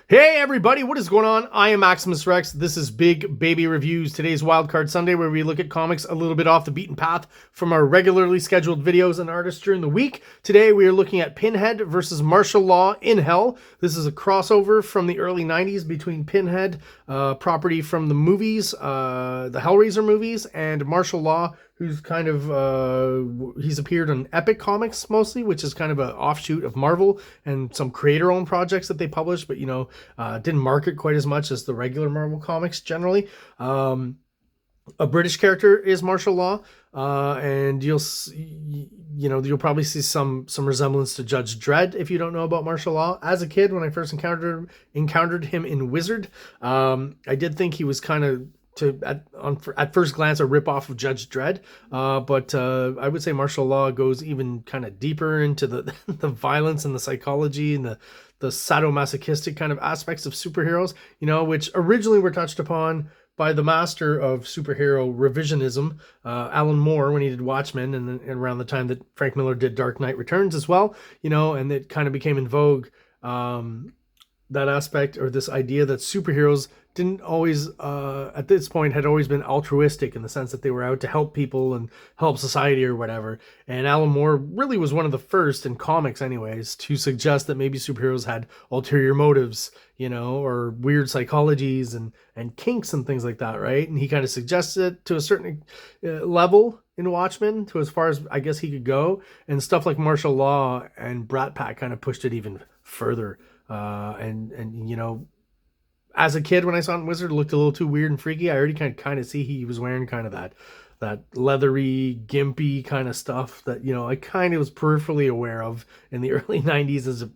Hey everybody, what is going on? I am Maximus Rex. This is Big Baby Reviews. Today's Wildcard Sunday, where we look at comics a little bit off the beaten path from our regularly scheduled videos and artists during the week. Today we are looking at Pinhead versus Martial Law in Hell. This is a crossover from the early 90s between Pinhead, property from the movies, the Hellraiser movies, and Martial Law, who's kind of, he's appeared on Epic Comics mostly, which is kind of an offshoot of Marvel and some creator-owned projects that they publish, but, didn't market quite as much as the regular Marvel comics generally. A British character is Martial Law, and you'll probably see some resemblance to Judge Dredd if you don't know about Martial Law. As a kid, when I first encountered him in Wizard, I did think he was kind of, at first glance, a ripoff of Judge Dredd, but I would say Martial Law goes even kind of deeper into the the violence and the psychology and the sadomasochistic kind of aspects of superheroes, which originally were touched upon by the master of superhero revisionism, Alan Moore, when he did Watchmen, and around the time that Frank Miller did Dark Knight Returns as well, and it kind of became in vogue, that aspect, or this idea that superheroes didn't always, at this point, had always been altruistic in the sense that they were out to help people and help society or whatever. And Alan Moore really was one of the first, in comics anyways, to suggest that maybe superheroes had ulterior motives, or weird psychologies and kinks and things like that, right? And he kind of suggested it to a certain level in Watchmen, to as far as I guess he could go. And stuff like Martial Law and Brat Pack kind of pushed it even further. As a kid, when I saw it in Wizard, it looked a little too weird and freaky. I already kind of see he was wearing kind of that leathery, gimpy kind of stuff that, I kind of was peripherally aware of in the early 90s as a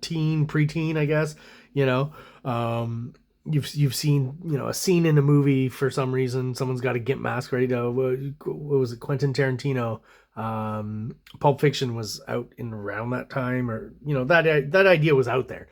preteen, I guess. You've seen, a scene in a movie for some reason. Someone's got a gimp mask ready to, what was it, Quentin Tarantino. Pulp Fiction was out in around that time, or, that idea was out there.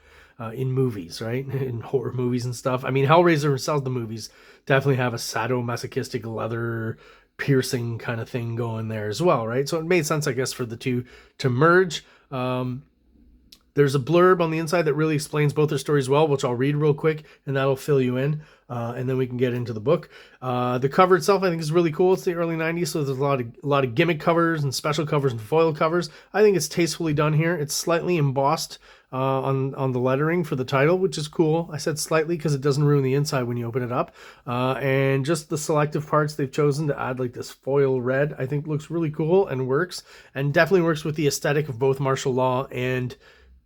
In movies, right? In horror movies and stuff. I mean, Hellraiser themselves, the movies, definitely have a sadomasochistic leather piercing kind of thing going there as well, right? So it made sense, I guess, for the two to merge. There's a blurb on the inside that really explains both their stories well, which I'll read real quick, and that'll fill you in, and then we can get into the book. The cover itself, I think, is really cool. It's the early 90s, so there's a lot of gimmick covers and special covers and foil covers. I think it's tastefully done here. It's slightly embossed on the lettering for the title, which is cool. I said slightly because it doesn't ruin the inside when you open it up. And just the selective parts they've chosen to add, like this foil red, I think looks really cool and works, and definitely works with the aesthetic of both Martial Law and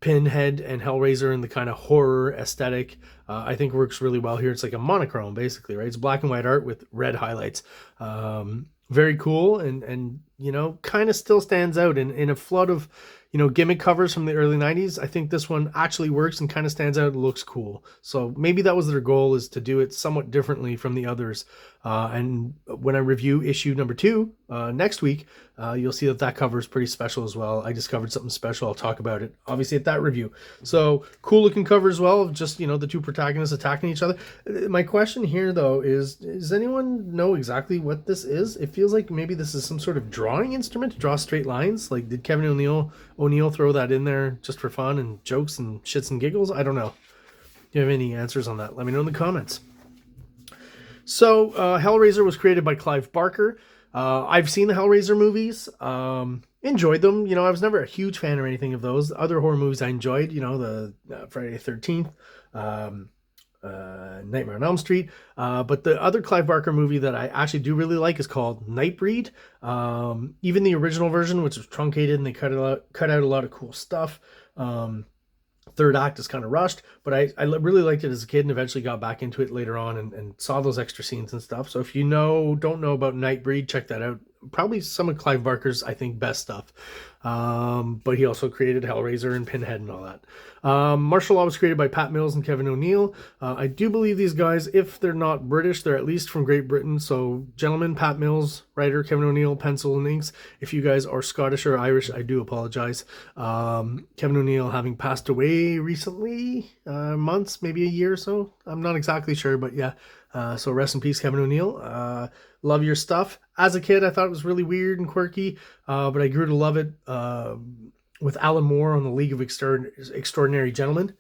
Pinhead and Hellraiser, and the kind of horror aesthetic. I think works really well here. It's like a monochrome, basically, right? It's black and white art with red highlights. Very cool, and kind of still stands out in a flood of gimmick covers from the early 90s. I think this one actually works and kind of stands out. It looks cool. So maybe that was their goal, is to do it somewhat differently from the others. And when I review issue number 2 next week, you'll see that cover is pretty special as well. I discovered something special. I'll talk about it, obviously, at that review. So cool looking cover as well, of just, the two protagonists attacking each other. My question here, though, is, does anyone know exactly what this is? It feels like maybe this is some sort of drawing instrument to draw straight lines. Like, did Kevin O'Neill throw that in there just for fun and jokes and shits and giggles? I don't know. Do you have any answers on that? Let me know in the comments. So Hellraiser was created by Clive Barker. I've seen the Hellraiser movies, enjoyed them. I was never a huge fan or anything of those. The other horror movies I enjoyed, the Friday the 13th, Nightmare on Elm Street. But the other Clive Barker movie that I actually do really like is called Nightbreed. Even the original version, which was truncated and they cut out a lot of cool stuff. Third act is kind of rushed, but I really liked it as a kid and eventually got back into it later on and saw those extra scenes and stuff. So if you don't know about Nightbreed, check that out. Probably some of Clive Barker's, I think, best stuff. But he also created Hellraiser and Pinhead and all that. Martial Law was created by Pat Mills and Kevin O'Neill. I do believe these guys, if they're not British, they're at least from Great Britain. So, gentlemen, Pat Mills, writer, Kevin O'Neill, pencil and inks. If you guys are Scottish or Irish, I do apologize. Kevin O'Neill having passed away recently, months, maybe a year or so. I'm not exactly sure, but yeah. So rest in peace, Kevin O'Neill. Love your stuff. As a kid, I thought it was really weird and quirky, but I grew to love it with Alan Moore on the League of Extraordinary Gentlemen.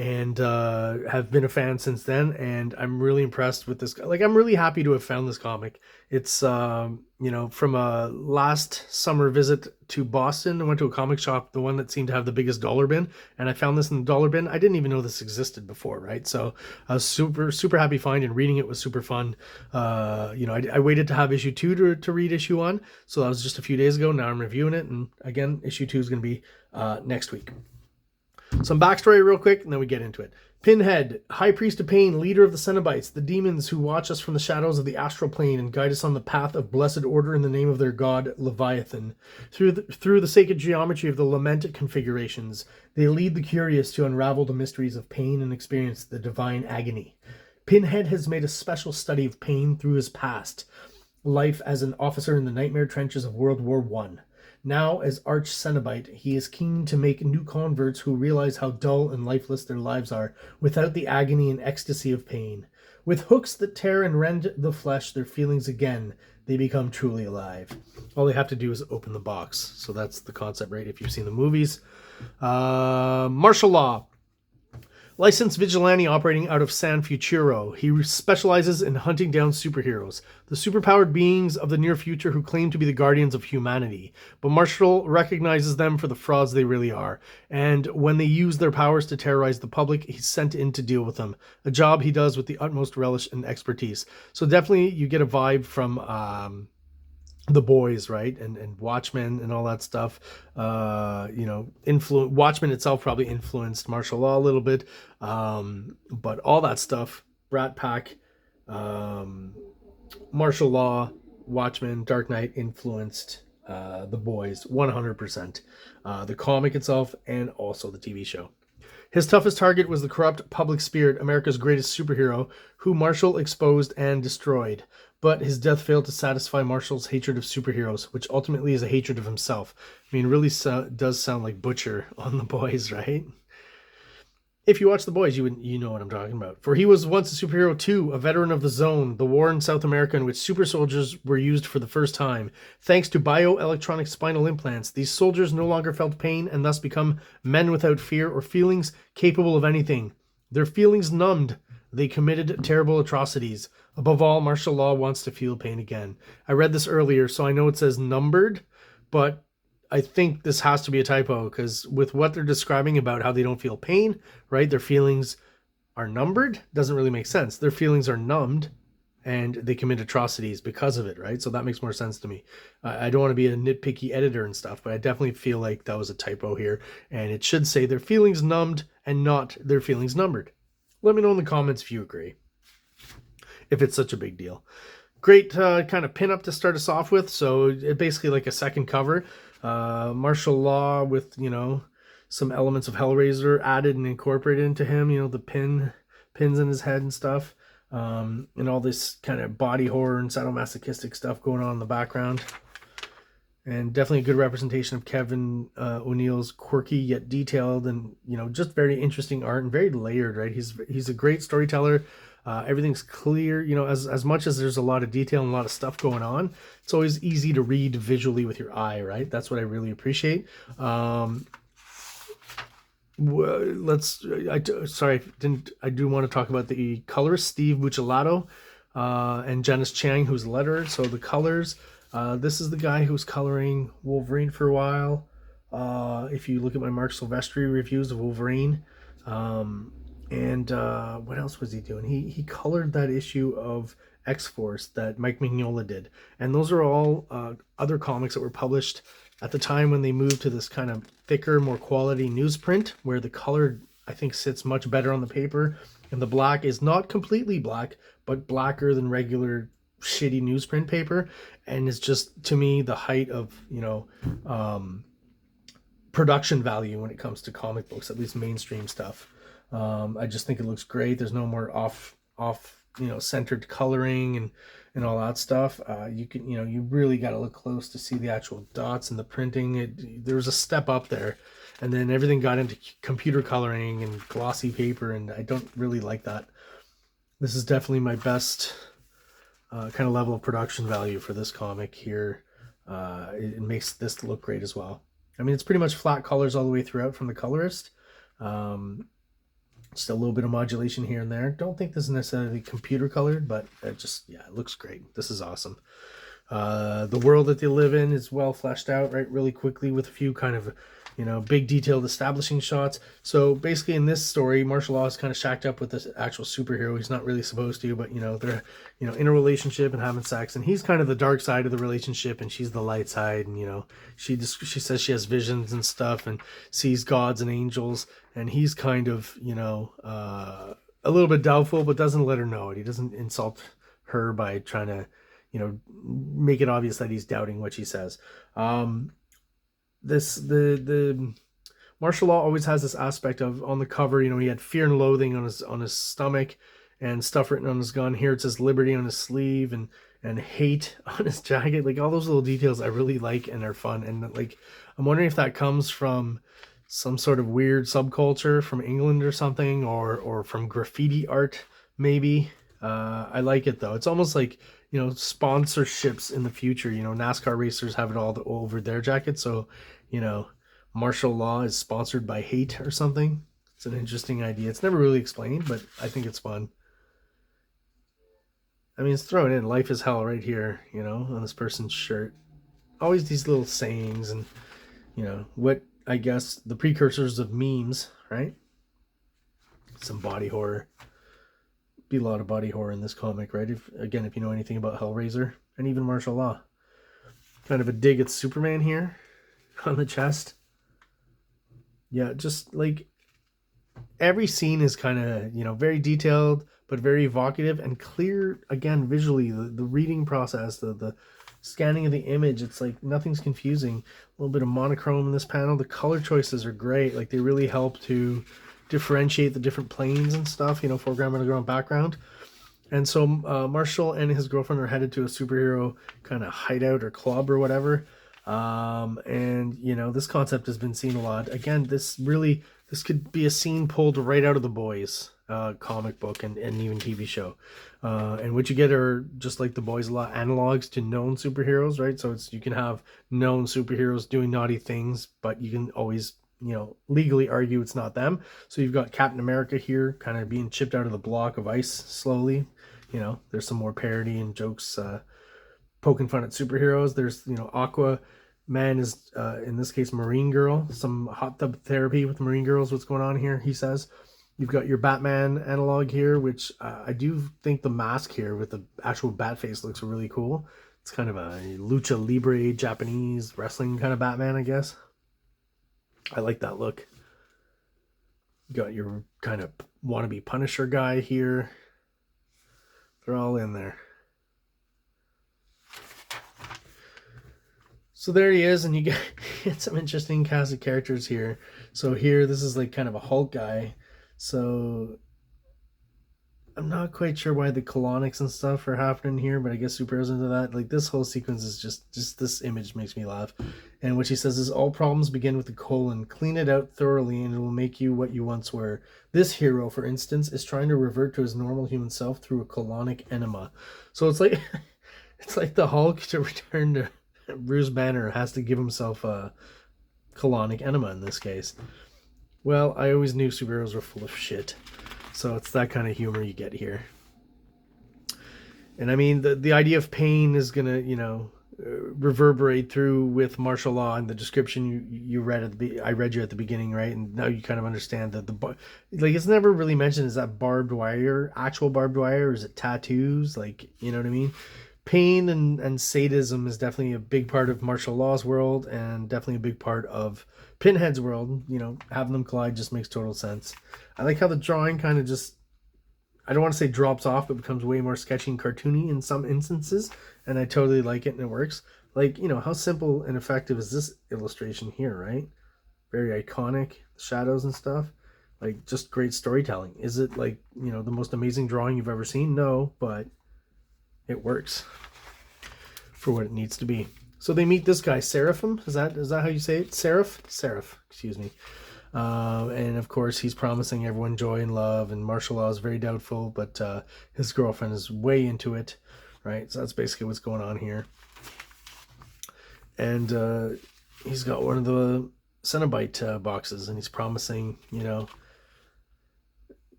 and have been a fan since then. And I'm really impressed with this. Like, I'm really happy to have found this comic. It's you know, from a last summer visit to Boston, I went to a comic shop, the one that seemed to have the biggest dollar bin, and I found this in the dollar bin. I didn't even know this existed before, right? So I was super happy finding, and reading it was super fun. You know, I waited to have issue 2 to read issue 1, so that was just a few days ago. Now I'm reviewing it, and again, issue 2 is going to be next week. Some backstory real quick, and then we get into it. Pinhead, High Priest of Pain, leader of the Cenobites, the demons who watch us from the shadows of the astral plane and guide us on the path of blessed order in the name of their god, Leviathan. Through the sacred geometry of the lament configurations, they lead the curious to unravel the mysteries of pain and experience the divine agony. Pinhead has made a special study of pain through his past life as an officer in the nightmare trenches of World War I. Now, as Arch Cenobite, he is keen to make new converts who realize how dull and lifeless their lives are without the agony and ecstasy of pain. With hooks that tear and rend the flesh, their feelings again, they become truly alive. All they have to do is open the box. So that's the concept, right? If you've seen the movies. Martial Law. Licensed vigilante operating out of San Futuro, he specializes in hunting down superheroes, the superpowered beings of the near future who claim to be the guardians of humanity. But Marshall recognizes them for the frauds they really are, and when they use their powers to terrorize the public, he's sent in to deal with them, a job he does with the utmost relish and expertise. So definitely you get a vibe from The Boys, right, and Watchmen and all that stuff. You know, Watchmen itself probably influenced martial law a little bit, but all that stuff, Rat Pack, martial law, Watchmen, Dark Knight influenced The Boys 100%. The comic itself and also the TV show. His toughest target was the corrupt public spirit, America's greatest superhero, who Marshall exposed and destroyed. But his death failed to satisfy Marshall's hatred of superheroes, which ultimately is a hatred of himself. I mean, it really does sound like Butcher on The Boys, right? If you watch The Boys, you know what I'm talking about. For he was once a superhero too, a veteran of the Zone, the war in South America in which super soldiers were used for the first time. Thanks to bioelectronic spinal implants, these soldiers no longer felt pain and thus become men without fear or feelings, capable of anything. Their feelings numbed, they committed terrible atrocities. Above all, martial law wants to feel pain again. I read this earlier, so I know it says numbered, but I think this has to be a typo, because with what they're describing about how they don't feel pain, right? Their feelings are numbered doesn't really make sense. Their feelings are numbed and they commit atrocities because of it, right? So that makes more sense to me. I don't want to be a nitpicky editor and stuff, but I definitely feel like that was a typo here, and it should say their feelings numbed and not their feelings numbered. Let me know in the comments if you agree, if it's such a big deal. Great kind of pin-up to start us off with. So it basically like a second cover. Martial law with, you know, some elements of Hellraiser added and incorporated into him, you know, the pins in his head and stuff, and all this kind of body horror and sadomasochistic stuff going on in the background. And definitely a good representation of Kevin O'Neill's quirky yet detailed and, you know, just very interesting art and very layered, right? He's a great storyteller. Everything's clear, you know, as much as there's a lot of detail and a lot of stuff going on, it's always easy to read visually with your eye, right? That's what I really appreciate. I do want to talk about the colorist, Steve Buccellato, and Janice Chiang, who's the letterer. So the colors, this is the guy who was coloring Wolverine for a while. If you look at my Mark Silvestri reviews of Wolverine, and what else was he doing? He colored that issue of X-Force that Mike Mignola did. And those are all other comics that were published at the time when they moved to this kind of thicker, more quality newsprint, where the color, I think, sits much better on the paper. And the black is not completely black, but blacker than regular shitty newsprint paper. And it's just, to me, the height of, you know, production value when it comes to comic books, at least mainstream stuff. I just think it looks great. There's no more off, you know, centered coloring and all that stuff. You can, you know, you really got to look close to see the actual dots and the printing. There was a step up there, and then everything got into computer coloring and glossy paper, and I don't really like that. This is definitely my best kind of level of production value for this comic here. It makes this look great as well. I mean, it's pretty much flat colors all the way throughout from the colorist. Just a little bit of modulation here and there. Don't think this is necessarily computer colored, but it just, yeah, it looks great. This is awesome. The world that they live in is well fleshed out, right, really quickly with a few kind of, big detailed establishing shots. So basically in this story, Martial Law is kind of shacked up with this actual superhero. He's not really supposed to, but, they're, in a relationship and having sex, and he's kind of the dark side of the relationship and she's the light side. And, she says she has visions and stuff and sees gods and angels, and he's kind of, a little bit doubtful, but doesn't let her know it. He doesn't insult her by trying to, make it obvious that he's doubting what she says. The Martial Law always has this aspect of, on the cover, he had fear and loathing on his stomach and stuff written on his gun. Here it says liberty on his sleeve and hate on his jacket. Like, all those little details I really like and are fun. And like, I'm wondering if that comes from some sort of weird subculture from England or something, or from graffiti art maybe. I like it though. It's almost like, sponsorships in the future. NASCAR racers have it all over their jackets. So, Martial Law is sponsored by hate or something. It's an interesting idea. It's never really explained, but I think it's fun. I mean, it's thrown in life is hell right here, on this person's shirt. Always these little sayings and, what I guess the precursors of memes, right? Some body horror. Be a lot of body horror in this comic, right? If you know anything about Hellraiser and even Martial Law. Kind of a dig at Superman here on the chest. Yeah, just like every scene is kind of, very detailed, but very evocative and clear, again, visually. The reading process, the scanning of the image, it's like nothing's confusing. A little bit of monochrome in this panel. The color choices are great. Like, they really help to differentiate the different planes and stuff, foreground, underground, background. And so Marshall and his girlfriend are headed to a superhero kind of hideout or club or whatever. And this concept has been seen a lot. Again, this could be a scene pulled right out of The Boys comic book and even TV show. And what you get are, just like The Boys, a lot of analogs to known superheroes, right? So you can have known superheroes doing naughty things, but you can always, legally argue it's not them. So you've got Captain America here kind of being chipped out of the block of ice slowly. There's some more parody and jokes poking fun at superheroes. There's, Aqua Man is, in this case, Marine Girl. Some hot tub therapy with Marine Girls. What's going on here, he says. You've got your Batman analog here, which I do think the mask here with the actual bat face looks really cool. It's kind of a lucha libre Japanese wrestling kind of Batman, I guess. I like that look. You got your kind of wannabe Punisher guy here. They're all in there. So there he is, and you get some interesting cast of characters here. So here, this is like kind of a Hulk guy. So I'm not quite sure why the colonics and stuff are happening here, but I guess superheroes into that. Like, this whole sequence is just this image makes me laugh. And what she says is, all problems begin with the colon. Clean it out thoroughly and it will make you what you once were. This hero, for instance, is trying to revert to his normal human self through a colonic enema. So it's like it's like the Hulk, to return to Bruce Banner, has to give himself a colonic enema in this case. Well, I always knew superheroes were full of shit. So it's that kind of humor you get here. And I mean, the idea of pain is going to, reverberate through with Martial Law and the description you read I read you at the beginning, right? And now you kind of understand that like, it's never really mentioned, is that barbed wire, actual barbed wire, or is it tattoos? Like, you know what I mean? Pain and sadism is definitely a big part of Martial Law's world, and definitely a big part of Pinhead's world. Having them collide just makes total sense. I like how the drawing kind of just, I don't want to say drops off, but becomes way more sketchy and cartoony in some instances, and I totally like it, and it works. Like, how simple and effective is this illustration here, right? Very iconic, the shadows and stuff. Like, just great storytelling. Is it like, the most amazing drawing you've ever seen? No, but it works for what it needs to be. So they meet this guy, Seraphim. Is that how you say it? Seraph, excuse me. And of course, he's promising everyone joy and love, and Martial Law is very doubtful, but his girlfriend is way into it, right? So that's basically what's going on here. And he's got one of the Cenobite boxes, and he's promising,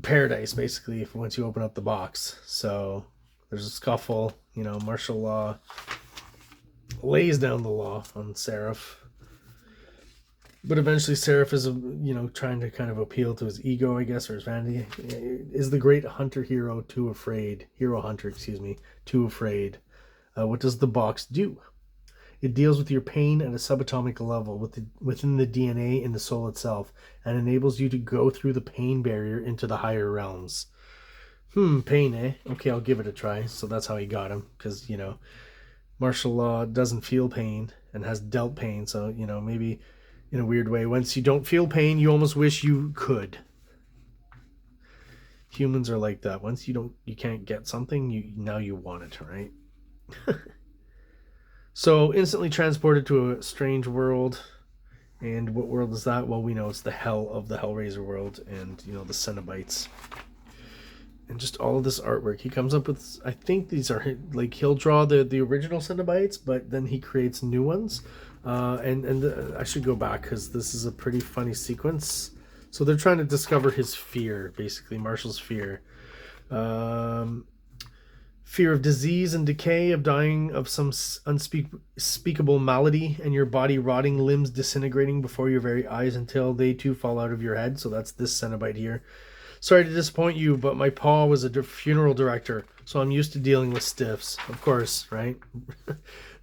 paradise, basically, once you open up the box. So there's a scuffle, you know, martial law lays down the law on Seraph. But eventually Seraph is, you know, trying to kind of appeal to his ego, I guess, or his vanity. Is the great hero too afraid? Hero hunter, excuse me, too afraid. What does the box do? It deals with your pain at a subatomic level within the DNA in the soul itself, and enables you to go through the pain barrier into the higher realms. Pain, eh? Okay, I'll give it a try. So that's how he got him, because, you know, martial law doesn't feel pain and has dealt pain. So, you know, maybe in a weird way, once you don't feel pain, you almost wish you could. Humans are like that. Once you can't get something, now you want it, right? So instantly transported to a strange world. And what world is that? Well, we know it's the hell of the Hellraiser world, and, you know, the Cenobites. And just all of this artwork. He comes up with, I think these are, like, he'll draw the original Cenobites, but then he creates new ones. I should go back, because this is a pretty funny sequence. So they're trying to discover his fear, basically, Marshal's fear. Fear of disease and decay, of dying of some unspeakable malady, and your body rotting, limbs disintegrating before your very eyes until they too fall out of your head. So that's this Cenobite here. Sorry to disappoint you, but my pa was a funeral director, so I'm used to dealing with stiffs. Of course, right?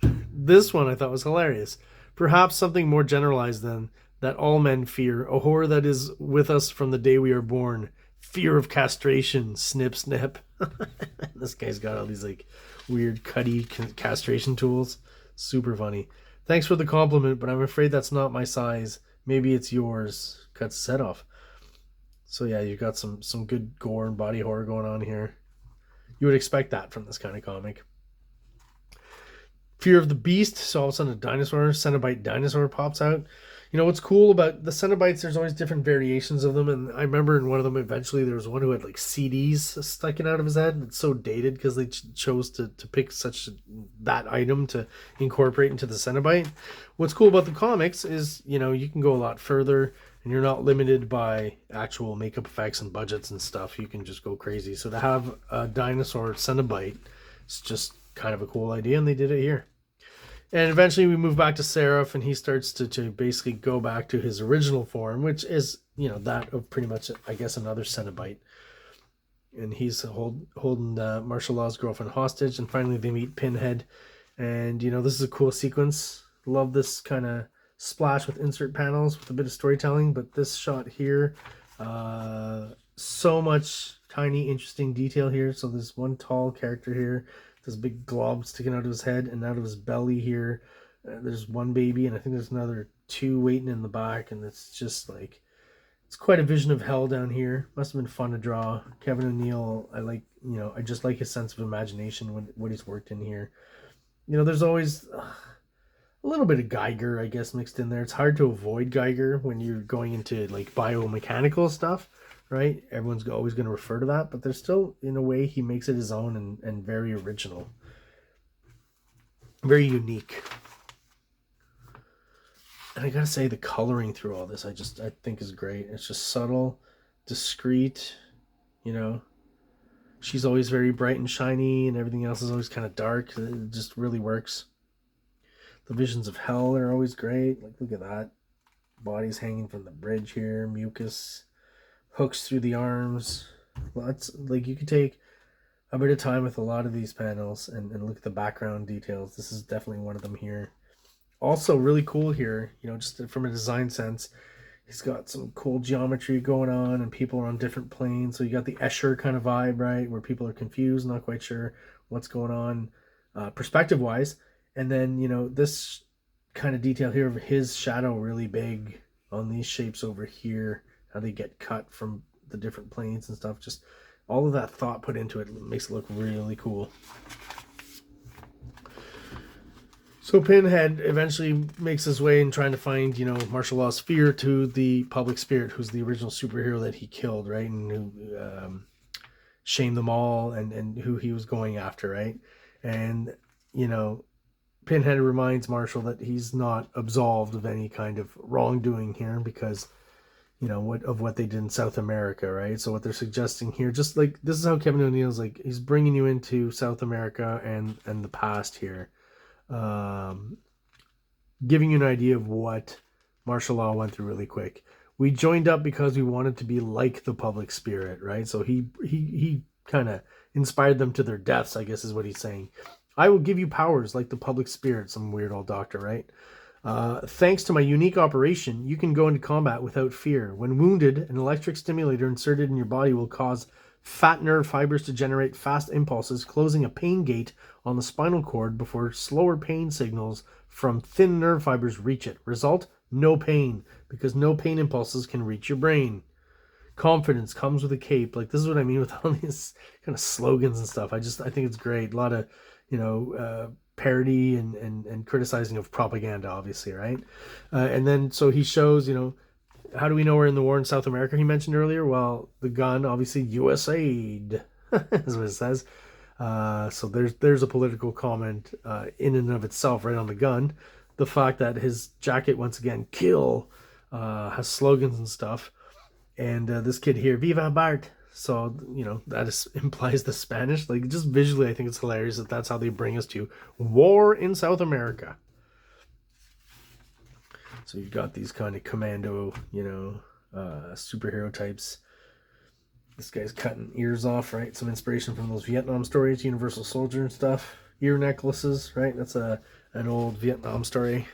This one I thought was hilarious. Perhaps something more generalized than that all men fear, a horror that is with us from the day we are born. Fear of castration, snip, snip. This guy's got all these, like, weird cutty castration tools. Super funny. Thanks for the compliment, but I'm afraid that's not my size. Maybe it's yours. Cuts his head off. So yeah, you've got some good gore and body horror going on here. You would expect that from this kind of comic. Fear of the beast. So all of a sudden a Cenobite dinosaur pops out. You know, what's cool about the Cenobites, there's always different variations of them. And I remember in one of them, eventually there was one who had, like, CDs sticking out of his head. It's so dated because they chose to pick that item to incorporate into the Cenobite. What's cool about the comics is, you know, you can go a lot further, and you're not limited by actual makeup effects and budgets and stuff. You can just go crazy. So to have a dinosaur Cenobite, it's just kind of a cool idea, and they did it here. And eventually we move back to Seraph, and he starts to basically go back to his original form, which is, you know, that of pretty much, I guess, another Cenobite. And he's holding Martial Law's girlfriend hostage, and finally they meet Pinhead. And, you know, this is a cool sequence. Love this kind of splash with insert panels with a bit of storytelling, but this shot here, so much tiny interesting detail here. So there's one tall character here, this big glob sticking out of his head and out of his belly here. There's one baby, and I think there's another two waiting in the back, and it's just like, it's quite a vision of hell down here. Must have been fun to draw. Kevin O'Neill, I just like his sense of imagination when what he's worked in here. You know, there's always a little bit of Geiger, I guess, mixed in there. It's hard to avoid Geiger when you're going into, like, biomechanical stuff, right? Everyone's always going to refer to that, but there's still, in a way, he makes it his own and very original. Very unique. And I gotta say, the coloring through all this, I think is great. It's just subtle, discreet, you know. She's always very bright and shiny, and everything else is always kind of dark. It just really works. The visions of hell are always great. Like, look at that. Bodies hanging from the bridge here. Mucus. Hooks through the arms. Lots, like, you could take a bit of time with a lot of these panels and look at the background details. This is definitely one of them here. Also really cool here, you know, just from a design sense, he's got some cool geometry going on, and people are on different planes. So you got the Escher kind of vibe, right, where people are confused, not quite sure what's going on perspective wise. And then, you know, this kind of detail here of his shadow really big on these shapes over here, how they get cut from the different planes and stuff. Just all of that thought put into it makes it look really cool. So Pinhead eventually makes his way in trying to find, you know, Martial Law's fear to the Public Spirit, who's the original superhero that he killed, right? And who shamed them all, and who he was going after, right? And, you know, Pinhead reminds Marshall that he's not absolved of any kind of wrongdoing here, because, you know, what they did in South America, right? So what they're suggesting here, just like this is how Kevin O'Neill's like, he's bringing you into South America and the past here, um, giving you an idea of what martial law went through really quick. We joined up because we wanted to be like the public spirit, right? So he kind of inspired them to their deaths, I guess is what he's saying. I will give you powers like the public spirit, some weird old doctor, right? Thanks to my unique operation, you can go into combat without fear. When wounded, an electric stimulator inserted in your body will cause fat nerve fibers to generate fast impulses, closing a pain gate on the spinal cord before slower pain signals from thin nerve fibers reach it. Result: no pain, because no pain impulses can reach your brain. Confidence comes with a cape. Like, this is what I mean with all these kind of slogans and stuff. I think it's great. A lot of, parody and criticizing of propaganda, obviously, right? And then so he shows, how do we know we're in the war in South America? He mentioned earlier. Well, the gun, obviously, USAID, is what it says. So there's a political comment in and of itself, right on the gun. The fact that his jacket, once again, kill, has slogans and stuff. And this kid here, Viva Bart. So, that implies the Spanish. Like, just visually, I think it's hilarious that that's how they bring us to war in South America. So you've got these kind of commando, superhero types. This guy's cutting ears off, right? Some inspiration from those Vietnam stories, Universal Soldier and stuff. Ear necklaces, right? That's an old Vietnam story.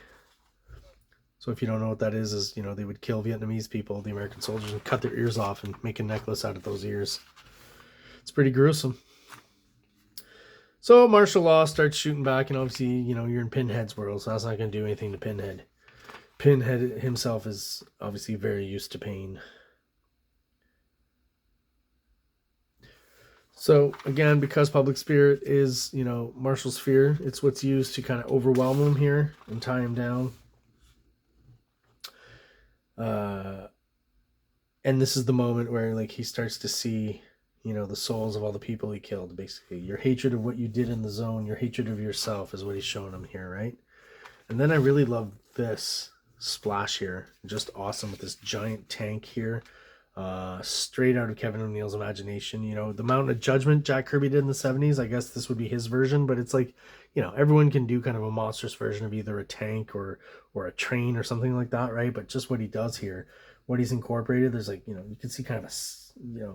So if you don't know what that is they would kill Vietnamese people, the American soldiers, and cut their ears off and make a necklace out of those ears. It's pretty gruesome. So martial law starts shooting back, and obviously, you're in Pinhead's world, so that's not going to do anything to Pinhead. Pinhead himself is obviously very used to pain. So again, because public spirit is, Marshall's fear, it's what's used to kind of overwhelm him here and tie him down. And this is the moment where, like, he starts to see, the souls of all the people he killed, basically. Your hatred of what you did in the zone, your hatred of yourself is what he's showing him here, right? And then I really love this splash here. Just awesome with this giant tank here. Straight out of Kevin O'Neill's imagination. The Mountain of Judgment Jack Kirby did in the 70s. I guess this would be his version, but it's like, everyone can do kind of a monstrous version of either a tank or a train or something like that, right? But just what he does here, what he's incorporated, there's like, you can see kind of a,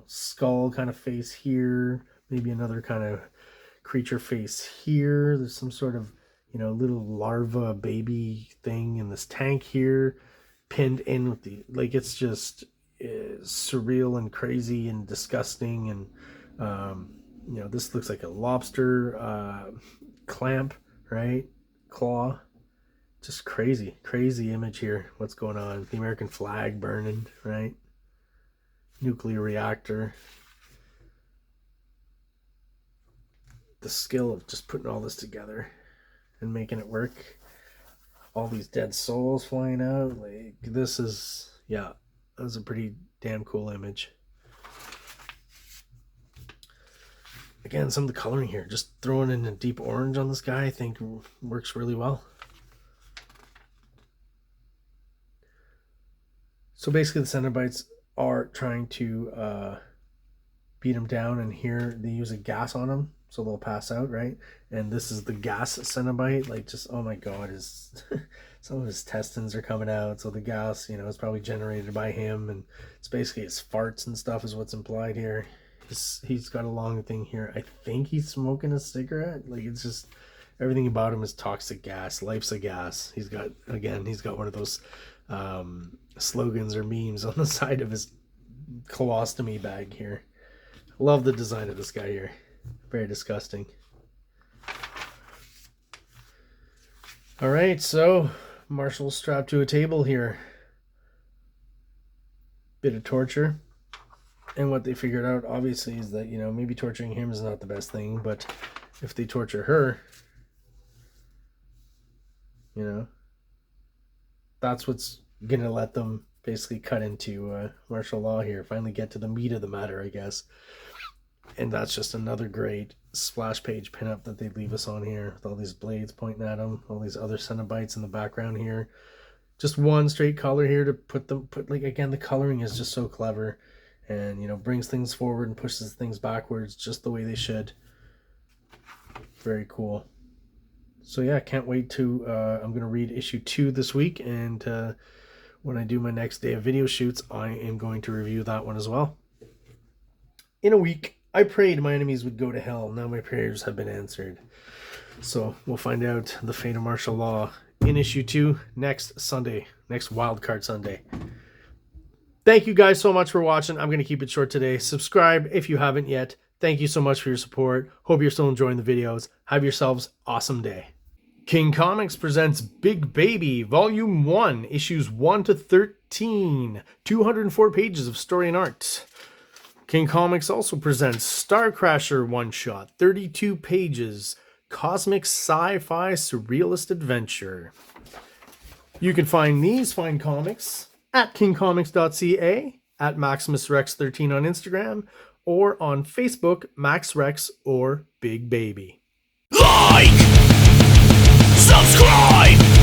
skull kind of face here, maybe another kind of creature face here. There's some sort of, little larva baby thing in this tank here, pinned in with the, like, it's just surreal and crazy and disgusting. And this looks like a lobster clamp, right? Claw. Just crazy image here. What's going on? The American flag burning, right? Nuclear reactor. The skill of just putting all this together and making it work. All these dead souls flying out. Like, this is, yeah, that was a pretty damn cool image. Again, some of the coloring here, just throwing in a deep orange on this guy, I think works really well. So basically the Cenobites are trying to beat him down, and here they use a gas on him so they'll pass out, right? And this is the gas Cenobite. Like, just, oh my god, some of his intestines are coming out, so the gas, is probably generated by him, and it's basically his farts and stuff is what's implied here. He's got a long thing here. I think he's smoking a cigarette. Like, it's just, everything about him is toxic gas. Life's a gas. He's got one of those slogans or memes on the side of his colostomy bag here. Love the design of this guy here. Very disgusting. All right, so Marshall's strapped to a table here. Bit of torture. And what they figured out, obviously, is that, maybe torturing him is not the best thing, but if they torture her, that's what's going to let them basically cut into martial law here, finally get to the meat of the matter, I guess. And that's just another great splash page pinup that they leave us on here, with all these blades pointing at them, all these other Cenobites in the background here. just one straight color here to put like, again, the coloring is just so clever, and, you know, brings things forward and pushes things backwards just the way they should. Very cool. So yeah, can't wait to, I'm going to read issue 2 this week, and when I do my next day of video shoots, I am going to review that one as well. In a week, I prayed my enemies would go to hell. Now my prayers have been answered. So we'll find out the fate of Martial Law in issue 2 next Sunday, next Wildcard Sunday. Thank you guys so much for watching. I'm going to keep it short today. Subscribe if you haven't yet. Thank you so much for your support. Hope you're still enjoying the videos. Have yourselves an awesome day. King Comics presents Big Baby, Volume 1, Issues 1 to 13. 204 pages of story and art. King Comics also presents Star Crasher one-shot, 32 pages, cosmic sci-fi surrealist adventure. You can find these fine comics at kingcomics.ca, at MaximusRex13 on Instagram, or on Facebook, MaxRex or Big Baby. Like! Subscribe!